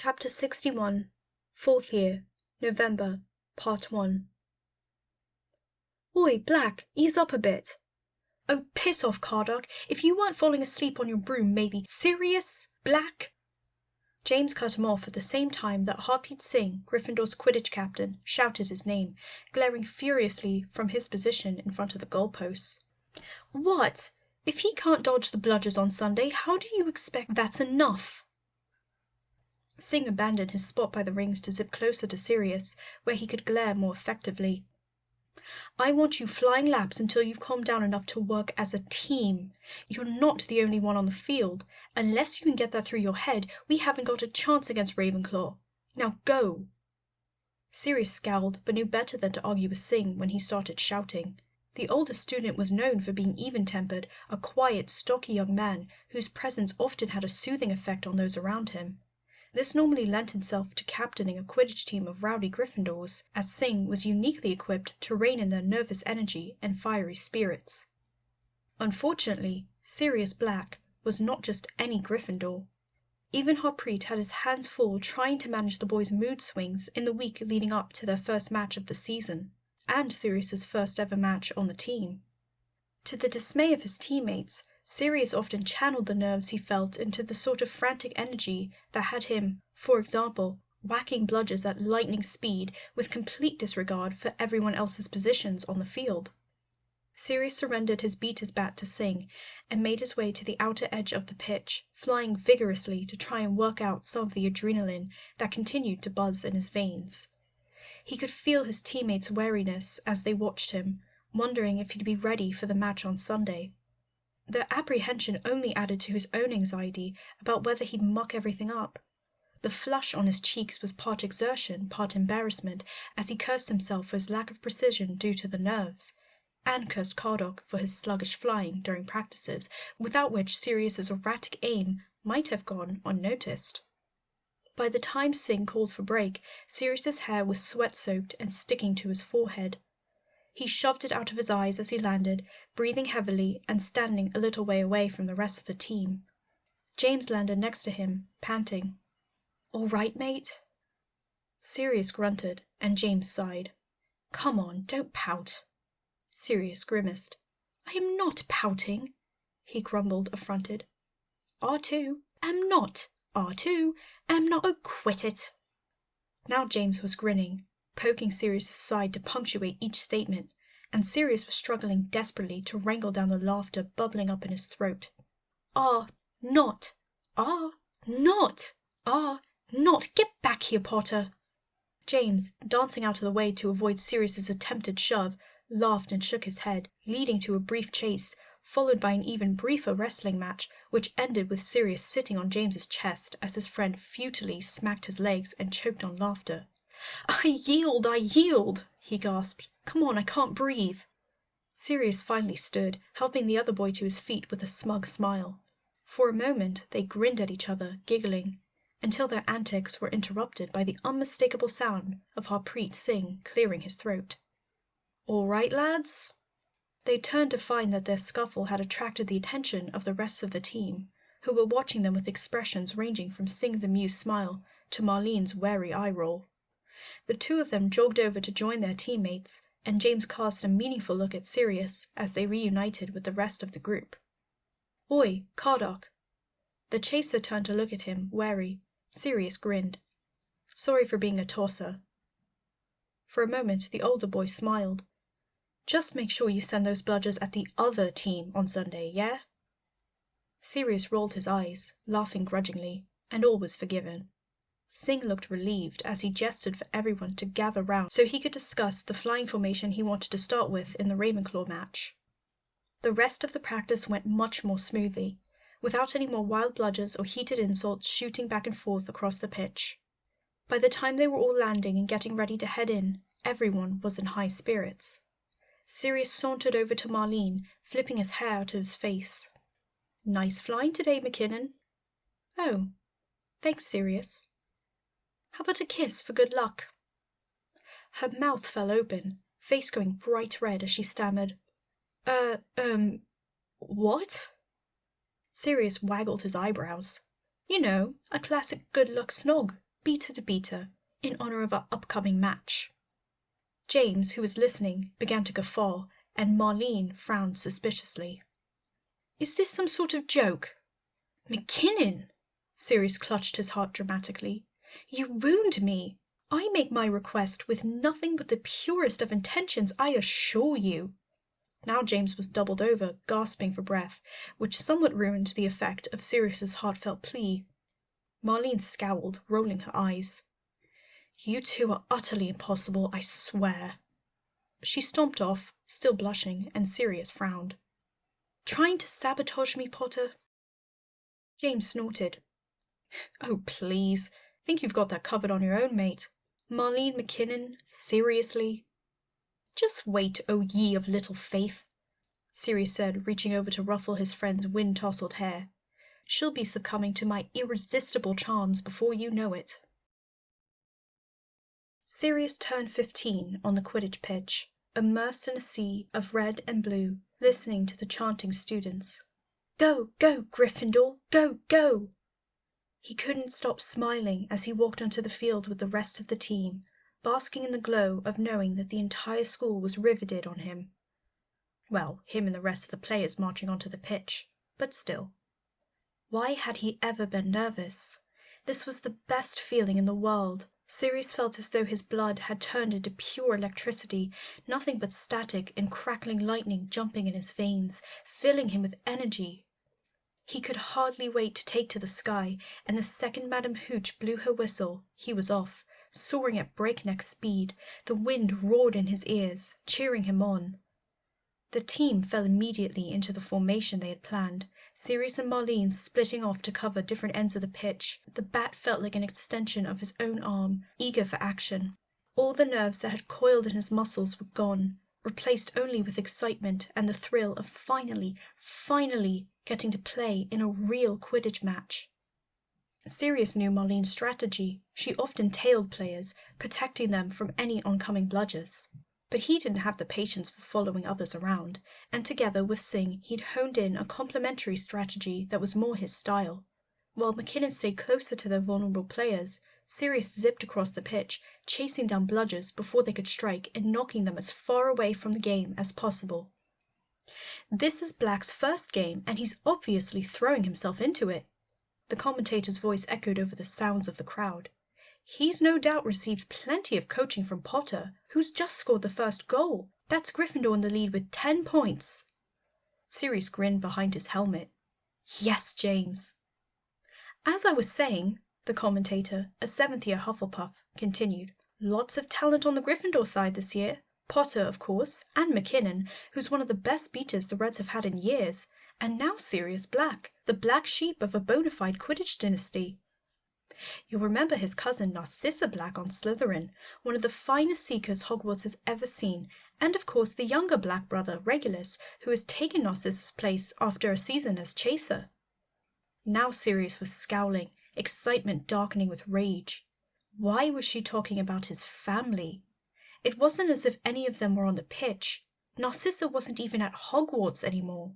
Chapter 61, 4th Year, November, Part 1. Oi, Black, ease up a bit. Oh, piss off, Cardock. If you weren't falling asleep on your broom, maybe. Sirius? Black? James cut him off at the same time that Harpreet Singh, Gryffindor's Quidditch captain, shouted his name, glaring furiously from his position in front of the goalposts. What? If he can't dodge the bludgers on Sunday, how do you expect that's enough? Singh abandoned his spot by the rings to zip closer to Sirius, where he could glare more effectively. I want you flying laps until you've calmed down enough to work as a team. You're not the only one on the field. Unless you can get that through your head, we haven't got a chance against Ravenclaw. Now go. Sirius scowled, but knew better than to argue with Singh when he started shouting. The older student was known for being even-tempered, a quiet, stocky young man whose presence often had a soothing effect on those around him. This normally lent itself to captaining a Quidditch team of rowdy Gryffindors, as Singh was uniquely equipped to rein in their nervous energy and fiery spirits. Unfortunately, Sirius Black was not just any Gryffindor. Even Harpreet had his hands full trying to manage the boys' mood swings in the week leading up to their first match of the season, and Sirius's first ever match on the team. To the dismay of his teammates, Sirius often channeled the nerves he felt into the sort of frantic energy that had him, for example, whacking bludgers at lightning speed with complete disregard for everyone else's positions on the field. Sirius surrendered his beater's bat to Singh and made his way to the outer edge of the pitch, flying vigorously to try and work out some of the adrenaline that continued to buzz in his veins. He could feel his teammates' wariness as they watched him, wondering if he'd be ready for the match on Sunday. Their apprehension only added to his own anxiety about whether he'd muck everything up. The flush on his cheeks was part exertion, part embarrassment, as he cursed himself for his lack of precision due to the nerves, and cursed Cardock for his sluggish flying during practices, without which Sirius's erratic aim might have gone unnoticed. By the time Singh called for break, Sirius's hair was sweat-soaked and sticking to his forehead. He shoved it out of his eyes as he landed, breathing heavily and standing a little way away from the rest of the team. James landed next to him, panting. "All right, mate?" Sirius grunted, and James sighed. "Come on, don't pout." Sirius grimaced. "I am not pouting," he grumbled, affronted. "R2, am not. R2, am not. Oh, quit it." Now James was grinning, poking Sirius's side to punctuate each statement, and Sirius was struggling desperately to wrangle down the laughter bubbling up in his throat. Not. Get back here, Potter." James, dancing out of the way to avoid Sirius's attempted shove, laughed and shook his head, leading to a brief chase, followed by an even briefer wrestling match, which ended with Sirius sitting on James's chest as his friend futilely smacked his legs and choked on laughter. I yield, he gasped. "Come on, I can't breathe." Sirius finally stood, helping the other boy to his feet with a smug smile. For a moment they grinned at each other, giggling, until their antics were interrupted by the unmistakable sound of Harpreet Singh clearing his throat. "All right, lads?" They turned to find that their scuffle had attracted the attention of the rest of the team, who were watching them with expressions ranging from Singh's amused smile to Marlene's wary eye-roll. The two of them jogged over to join their teammates, and James cast a meaningful look at Sirius as they reunited with the rest of the group. "Oi, Cardock." The chaser turned to look at him, wary. Sirius grinned. "Sorry for being a tosser." For a moment the older boy smiled. "Just make sure you send those bludgers at the other team on Sunday, yeah?" Sirius rolled his eyes, laughing grudgingly, and all was forgiven. Singh looked relieved as he gestured for everyone to gather round so he could discuss the flying formation he wanted to start with in the Ravenclaw match. The rest of the practice went much more smoothly, without any more wild bludgers or heated insults shooting back and forth across the pitch. By the time they were all landing and getting ready to head in, everyone was in high spirits. Sirius sauntered over to Marlene, flipping his hair out of his face. "Nice flying today, McKinnon." "Oh, thanks, Sirius." "How about a kiss for good luck?" Her mouth fell open, face going bright red as she stammered, what?" Sirius waggled his eyebrows. "You know, a classic good luck snog," beater to beater, in honor of our upcoming match. James, who was listening, began to guffaw, and Marlene frowned suspiciously. Is this some sort of joke? McKinnon! Sirius clutched his heart dramatically. You wound me. I make my request with nothing but the purest of intentions, I assure you. Now James was doubled over, gasping for breath, which somewhat ruined the effect of Sirius's heartfelt plea. Marlene scowled, rolling her eyes. You two are utterly impossible, I swear. She stomped off, still blushing, and Sirius frowned. Trying to sabotage me, Potter? James snorted. Oh, please. Think you've got that covered on your own, mate. Marlene McKinnon, seriously? Just wait, O ye of little faith, Sirius said, reaching over to ruffle his friend's wind-tousled hair. She'll be succumbing to my irresistible charms before you know it. Sirius turned 15 on the Quidditch pitch, immersed in a sea of red and blue, listening to the chanting students. Go, go, Gryffindor, go, go! He couldn't stop smiling as he walked onto the field with the rest of the team, basking in the glow of knowing that the entire school was riveted on him. Well, him and the rest of the players marching onto the pitch, but still. Why had he ever been nervous? This was the best feeling in the world. Sirius felt as though his blood had turned into pure electricity, nothing but static and crackling lightning jumping in his veins, filling him with energy. He could hardly wait to take to the sky, and the second Madame Hooch blew her whistle, he was off, soaring at breakneck speed. The wind roared in his ears, cheering him on. The team fell immediately into the formation they had planned, Sirius and Marlene splitting off to cover different ends of the pitch. The bat felt like an extension of his own arm, eager for action. All the nerves that had coiled in his muscles were gone, replaced only with excitement and the thrill of finally getting to play in a real Quidditch match. Sirius knew Marlene's strategy. She often tailed players, protecting them from any oncoming bludgers. But he didn't have the patience for following others around, and together with Singh he'd honed in a complementary strategy that was more his style. While McKinnon stayed closer to their vulnerable players, Sirius zipped across the pitch, chasing down bludgers before they could strike and knocking them as far away from the game as possible. This is Black's first game, and he's obviously throwing himself into it. The commentator's voice echoed over the sounds of the crowd. He's no doubt received plenty of coaching from Potter, who's just scored the first goal. That's Gryffindor in the lead with 10 points. Sirius grinned behind his helmet. Yes, James. As I was saying, the commentator, a seventh-year Hufflepuff, continued, lots of talent on the Gryffindor side this year. Potter, of course, and McKinnon, who's one of the best beaters the Reds have had in years, and now Sirius Black, the black sheep of a bona fide Quidditch dynasty. You'll remember his cousin Narcissa Black on Slytherin, one of the finest seekers Hogwarts has ever seen, and of course the younger Black brother, Regulus, who has taken Narcissa's place after a season as chaser. Now Sirius was scowling, excitement darkening with rage. Why was she talking about his family? It wasn't as if any of them were on the pitch. Narcissa wasn't even at Hogwarts anymore.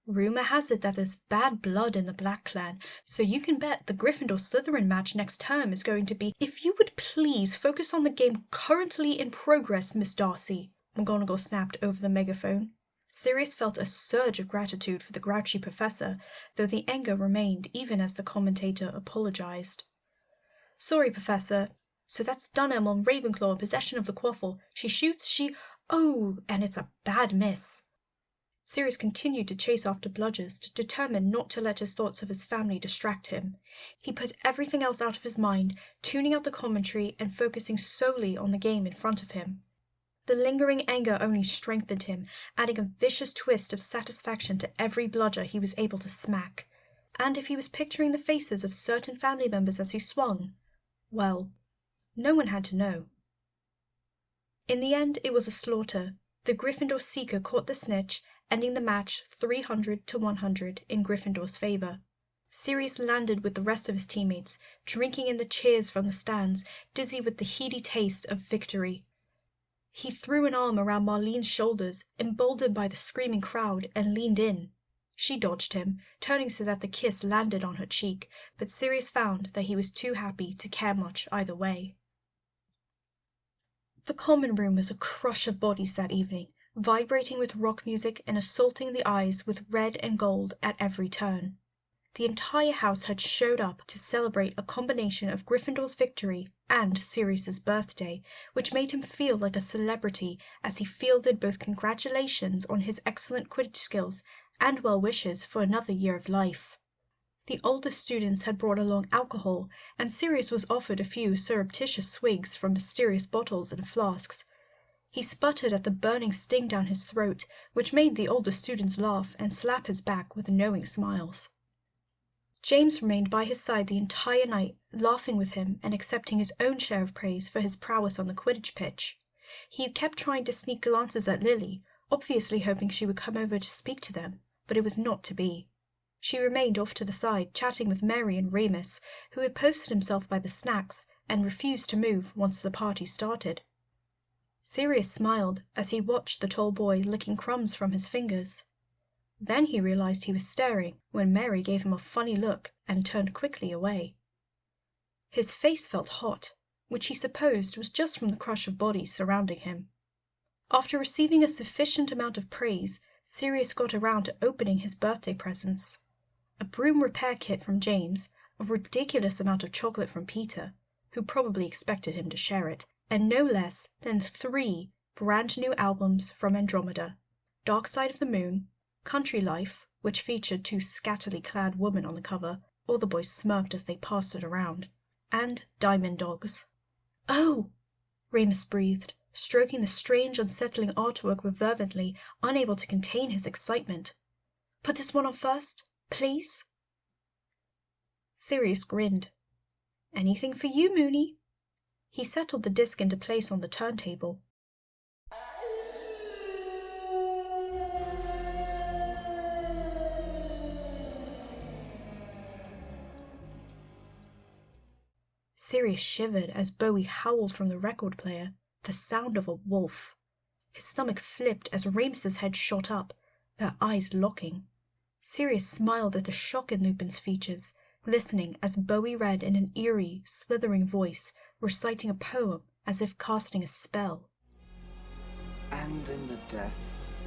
Rumor has it that there's bad blood in the Black Clan, so you can bet the Gryffindor-Slytherin match next term is going to be... If you would please focus on the game currently in progress, Miss Darcy, McGonagall snapped over the megaphone. Sirius felt a surge of gratitude for the grouchy professor, though the anger remained even as the commentator apologized. Sorry, Professor. So that's Dunham on Ravenclaw in possession of the quaffle. She shoots, Oh, and it's a bad miss. Sirius continued to chase after bludgers, determined not to let his thoughts of his family distract him. He put everything else out of his mind, tuning out the commentary and focusing solely on the game in front of him. The lingering anger only strengthened him, adding a vicious twist of satisfaction to every bludger he was able to smack. And if he was picturing the faces of certain family members as he swung, well, no one had to know. In the end, it was a slaughter. The Gryffindor seeker caught the snitch, ending the match 300 to 100 in Gryffindor's favor. Sirius landed with the rest of his teammates, drinking in the cheers from the stands, dizzy with the heady taste of victory. He threw an arm around Marlene's shoulders, emboldened by the screaming crowd, and leaned in. She dodged him, turning so that the kiss landed on her cheek, but Sirius found that he was too happy to care much either way. The common room was a crush of bodies that evening, vibrating with rock music and assaulting the eyes with red and gold at every turn. The entire house had showed up to celebrate a combination of Gryffindor's victory and Sirius's birthday, which made him feel like a celebrity as he fielded both congratulations on his excellent Quidditch skills and well wishes for another year of life. The older students had brought along alcohol, and Sirius was offered a few surreptitious swigs from mysterious bottles and flasks. He sputtered at the burning sting down his throat, which made the older students laugh and slap his back with knowing smiles. James remained by his side the entire night, laughing with him and accepting his own share of praise for his prowess on the Quidditch pitch. He kept trying to sneak glances at Lily, obviously hoping she would come over to speak to them, but it was not to be. She remained off to the side, chatting with Mary and Remus, who had posted himself by the snacks and refused to move once the party started. Sirius smiled as he watched the tall boy licking crumbs from his fingers. Then he realized he was staring when Mary gave him a funny look and turned quickly away. His face felt hot, which he supposed was just from the crush of bodies surrounding him. After receiving a sufficient amount of praise, Sirius got around to opening his birthday presents. A broom repair kit from James, a ridiculous amount of chocolate from Peter, who probably expected him to share it, and no less than 3 brand new albums from Andromeda: Dark Side of the Moon, Country Life, which featured 2 scantily clad women on the cover, all the boys smirked as they passed it around, and Diamond Dogs. "Oh!" Remus breathed, stroking the strange, unsettling artwork reverently, unable to contain his excitement. "Put this one on first, please?" Sirius grinned. "Anything for you, Moony." He settled the disc into place on the turntable. Sirius shivered as Bowie howled from the record player, the sound of a wolf. His stomach flipped as Remus's head shot up, their eyes locking. Sirius smiled at the shock in Lupin's features, listening as Bowie read in an eerie, slithering voice, reciting a poem as if casting a spell. And in the death,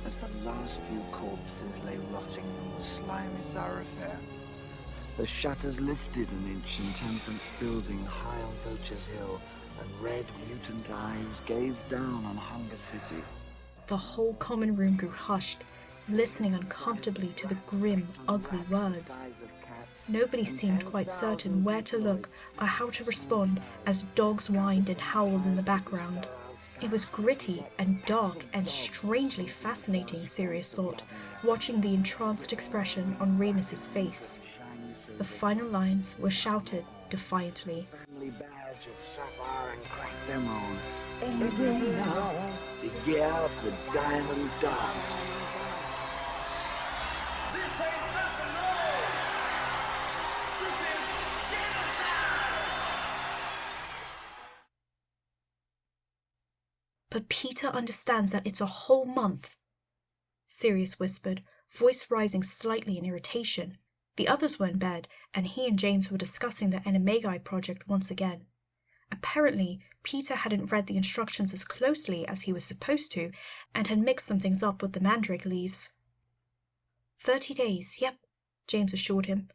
as the last few corpses lay rotting in the slimy thoroughfare, the shutters lifted an inch in Temperance building high on Poacher's Hill, and red mutant eyes gazed down on Hunger City. The whole common room grew hushed, listening uncomfortably to the grim, ugly words. Nobody seemed quite certain where to look or how to respond as dogs whined and howled in the background. It was gritty and dark and strangely fascinating, Sirius thought, watching the entranced expression on Remus's face. The final lines were shouted defiantly. Family badge of sapphire and cracked emerald. Any day now, the year of the diamond dogs. This ain't nothing, no! This is genocide! "But Peter understands that it's a whole month," Sirius whispered, voice rising slightly in irritation. The others were in bed, and he and James were discussing the Animagi project once again. Apparently, Peter hadn't read the instructions as closely as he was supposed to, and had mixed some things up with the mandrake leaves. 30 days, yep, James assured him.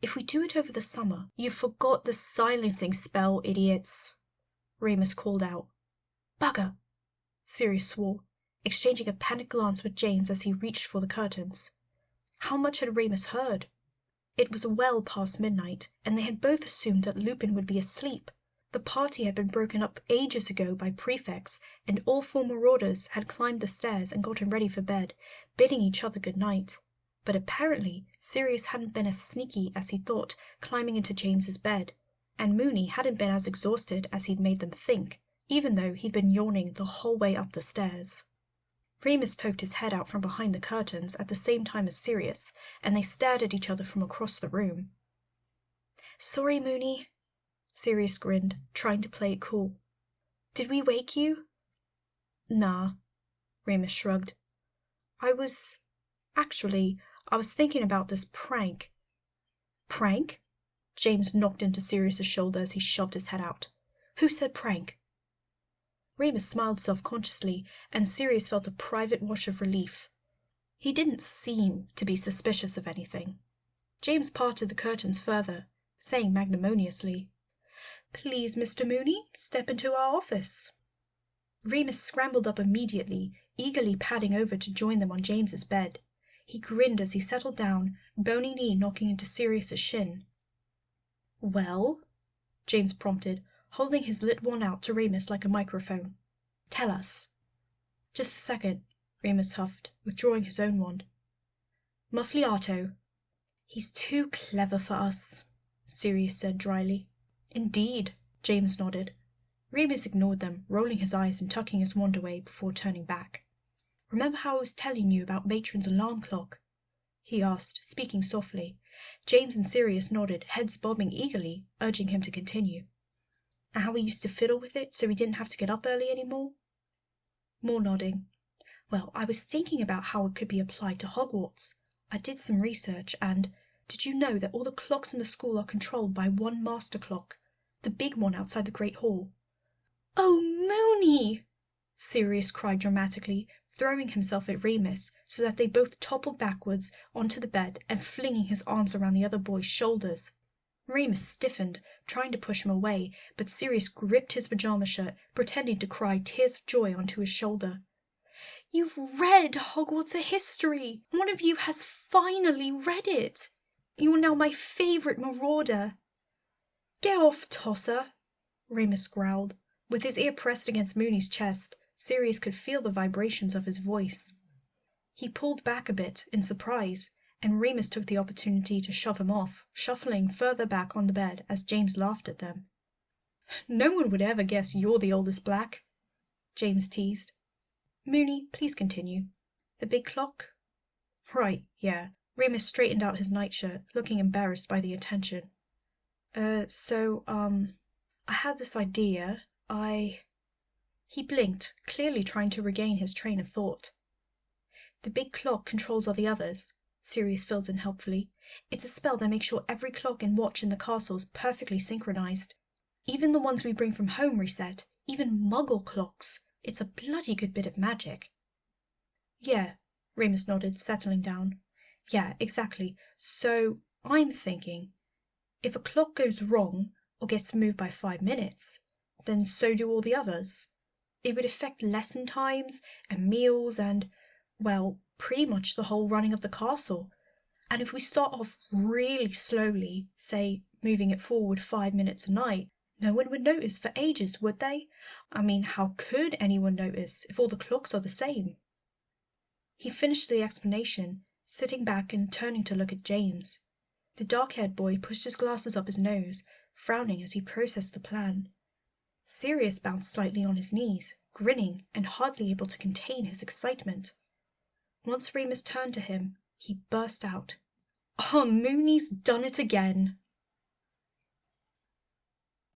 "If we do it over the summer—" "You forgot the silencing spell, idiots," Remus called out. "Bugger," Sirius swore, exchanging a panicked glance with James as he reached for the curtains. How much had Remus heard? It was well past midnight, and they had both assumed that Lupin would be asleep. The party had been broken up ages ago by prefects, and all 4 marauders had climbed the stairs and gotten ready for bed, bidding each other good night. But apparently Sirius hadn't been as sneaky as he thought, climbing into James's bed, and Moony hadn't been as exhausted as he'd made them think, even though he'd been yawning the whole way up the stairs. Remus poked his head out from behind the curtains at the same time as Sirius, and they stared at each other from across the room. "Sorry, Moony," Sirius grinned, trying to play it cool. "Did we wake you?" "Nah," Remus shrugged. Actually, I was thinking about this prank. Prank? James knocked into Sirius's shoulder as he shoved his head out. Who said prank? Remus smiled self-consciously, and Sirius felt a private wash of relief. He didn't seem to be suspicious of anything. James parted the curtains further, saying magnanimously, "Please, Mr. Mooney, step into our office." Remus scrambled up immediately, eagerly padding over to join them on James's bed. He grinned as he settled down, bony knee knocking into Sirius's shin. "Well?" James prompted, holding his lit one out to Remus like a microphone. "Tell us." "Just a second," Remus huffed, withdrawing his own wand. "Muffliato." "He's too clever for us," Sirius said dryly. "Indeed," James nodded. Remus ignored them, rolling his eyes and tucking his wand away before turning back. "Remember how I was telling you about Matron's alarm clock?" he asked, speaking softly. James and Sirius nodded, heads bobbing eagerly, urging him to continue. "And how we used to fiddle with it so we didn't have to get up early anymore?" More nodding. "Well, I was thinking about how it could be applied to Hogwarts. I did some research, and did you know that all the clocks in the school are controlled by one master clock, the big one outside the Great Hall?" "Oh, Moony!" Sirius cried dramatically, throwing himself at Remus so that they both toppled backwards onto the bed and flinging his arms around the other boy's shoulders. Remus stiffened, trying to push him away, but Sirius gripped his pajama shirt, pretending to cry tears of joy onto his shoulder. "You've read Hogwarts: A History! One of you has finally read it! You are now my favorite marauder." "Get off, Tosser!" Remus growled. With his ear pressed against Mooney's chest, Sirius could feel the vibrations of his voice. He pulled back a bit in surprise, and Remus took the opportunity to shove him off, shuffling further back on the bed as James laughed at them. "No one would ever guess you're the oldest Black," James teased. "Mooney, please continue. The big clock?" "Right, yeah." Remus straightened out his nightshirt, looking embarrassed by the attention. I had this idea. He blinked, clearly trying to regain his train of thought. "The big clock controls all the others," Sirius filled in helpfully. "It's a spell that makes sure every clock and watch in the castle's perfectly synchronized. Even the ones we bring from home reset, even Muggle clocks. It's a bloody good bit of magic." "Yeah," Remus nodded, settling down. "Yeah, exactly. So, I'm thinking, if a clock goes wrong or gets moved by 5 minutes, then so do all the others. It would affect lesson times and meals and, well, pretty much the whole running of the castle. And if we start off really slowly, say moving it forward 5 minutes a night, no one would notice for ages, would they? I mean, how could anyone notice if all the clocks are the same?" He finished the explanation, sitting back and turning to look at James. The dark-haired boy pushed his glasses up his nose, frowning as he processed the plan. Sirius bounced slightly on his knees, grinning and hardly able to contain his excitement. Once Remus turned to him, he burst out, "Oh, Mooney's done it again!"